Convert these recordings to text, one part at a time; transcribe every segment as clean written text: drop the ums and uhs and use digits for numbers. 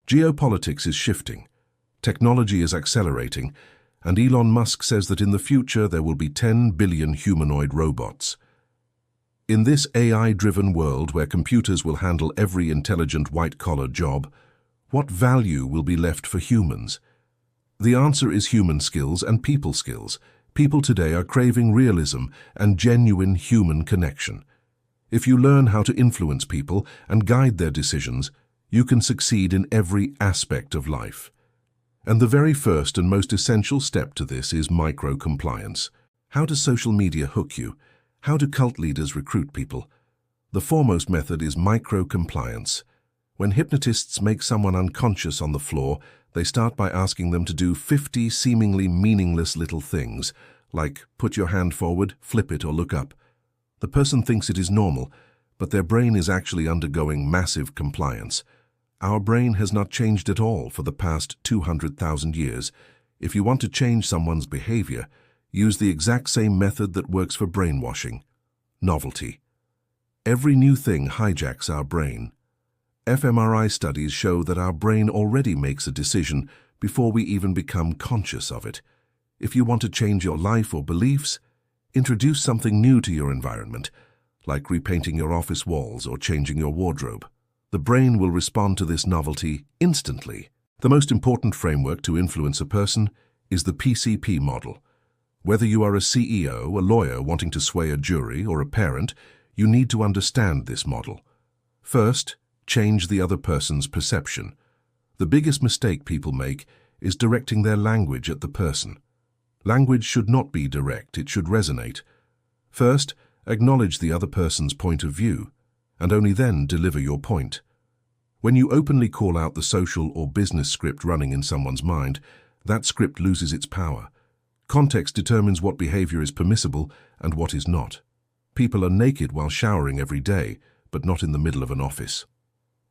Geopolitics is shifting, technology is accelerating, and Elon Musk says that in the future there will be 10 billion humanoid robots. In this AI-driven world where computers will handle every intelligent white-collar job, what value will be left for humans? The answer is human skills and people skills. People today are craving realism and genuine human connection. If you learn how to influence people and guide their decisions, you can succeed in every aspect of life. And the very first and most essential step to this is micro-compliance. How does social media hook you? How do cult leaders recruit people? The foremost method is micro-compliance. When hypnotists make someone unconscious on the floor, they start by asking them to do 50 seemingly meaningless little things, like put your hand forward, flip it, or look up. The person thinks it is normal, but their brain is actually undergoing massive compliance. Our brain has not changed at all for the past 200,000 years. If you want to change someone's behavior, use the exact same method that works for brainwashing: novelty. Every new thing hijacks our brain. fMRI studies show that our brain already makes a decision before we even become conscious of it. If you want to change your life or beliefs, introduce something new to your environment, like repainting your office walls or changing your wardrobe. The brain will respond to this novelty instantly. The most important framework to influence a person is the PCP model. Whether you are a CEO, a lawyer wanting to sway a jury, or a parent, you need to understand this model. First, change the other person's perception. The biggest mistake people make is directing their language at the person. Language should not be direct, it should resonate. First, acknowledge the other person's point of view, and only then deliver your point. When you openly call out the social or business script running in someone's mind, that script loses its power. Context determines what behavior is permissible and what is not. People are naked while showering every day, but not in the middle of an office.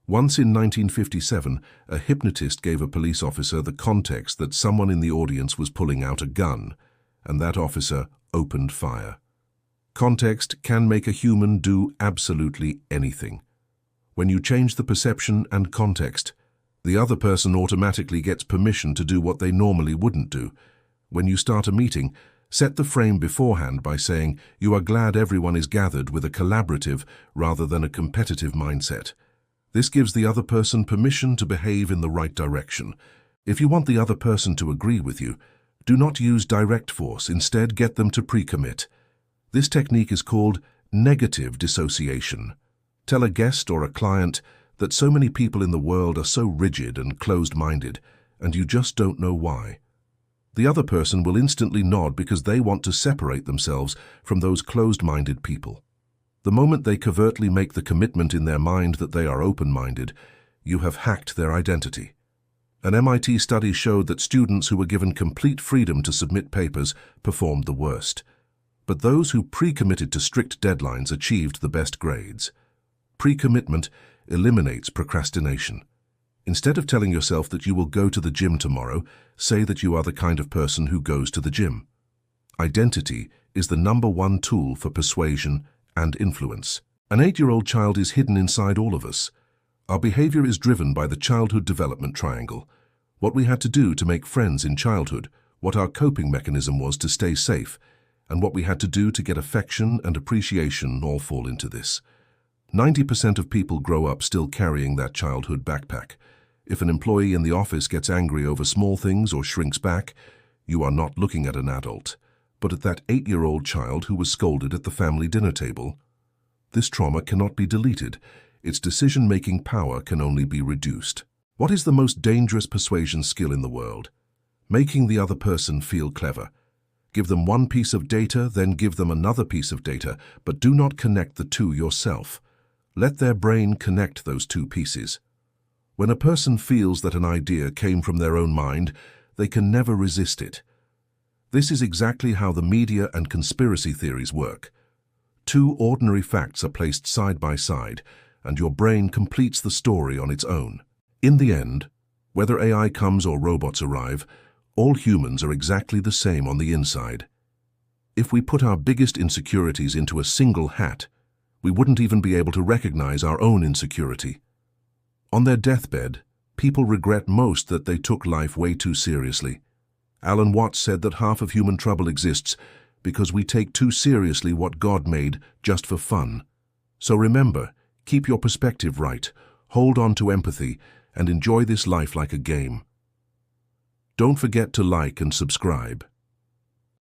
Once in 1957, a hypnotist gave a police officer the context that someone in the audience was pulling out a gun, and that officer opened fire. Context can make a human do absolutely anything. When you change the perception and context, the other person automatically gets permission to do what they normally wouldn't do. When you start a meeting, set the frame beforehand by saying you are glad everyone is gathered with a collaborative rather than a competitive mindset. This gives the other person permission to behave in the right direction. If you want the other person to agree with you, do not use direct force, instead get them to pre-commit. This technique is called negative dissociation. Tell a guest or a client that so many people in the world are so rigid and closed-minded, and you just don't know why. The other person will instantly nod because they want to separate themselves from those closed-minded people. The moment they covertly make the commitment in their mind that they are open-minded, you have hacked their identity. An MIT study showed that students who were given complete freedom to submit papers performed the worst. But those who pre-committed to strict deadlines achieved the best grades. Pre-commitment eliminates procrastination. Instead of telling yourself that you will go to the gym tomorrow, say that you are the kind of person who goes to the gym. Identity is the #1 tool for persuasion and influence. An 8-year-old child is hidden inside all of us. Our behavior is driven by the childhood development triangle. What we had to do to make friends in childhood, what our coping mechanism was to stay safe, and what we had to do to get affection and appreciation all fall into this. 90% of people grow up still carrying that childhood backpack. If an employee in the office gets angry over small things or shrinks back, you are not looking at an adult, but at that 8-year-old child who was scolded at the family dinner table. This trauma cannot be deleted. Its decision-making power can only be reduced. What is the most dangerous persuasion skill in the world? Making the other person feel clever. Give them one piece of data, then give them another piece of data, but do not connect the two yourself. Let their brain connect those two pieces. When a person feels that an idea came from their own mind, they can never resist it. This is exactly how the media and conspiracy theories work. Two ordinary facts are placed side by side, and your brain completes the story on its own. In the end, whether AI comes or robots arrive, all humans are exactly the same on the inside. If we put our biggest insecurities into a single hat, we wouldn't even be able to recognize our own insecurity. On their deathbed, people regret most that they took life way too seriously. Alan Watts said that half of human trouble exists because we take too seriously what God made just for fun. So remember, keep your perspective right, hold on to empathy, and enjoy this life like a game. Don't forget to like and subscribe.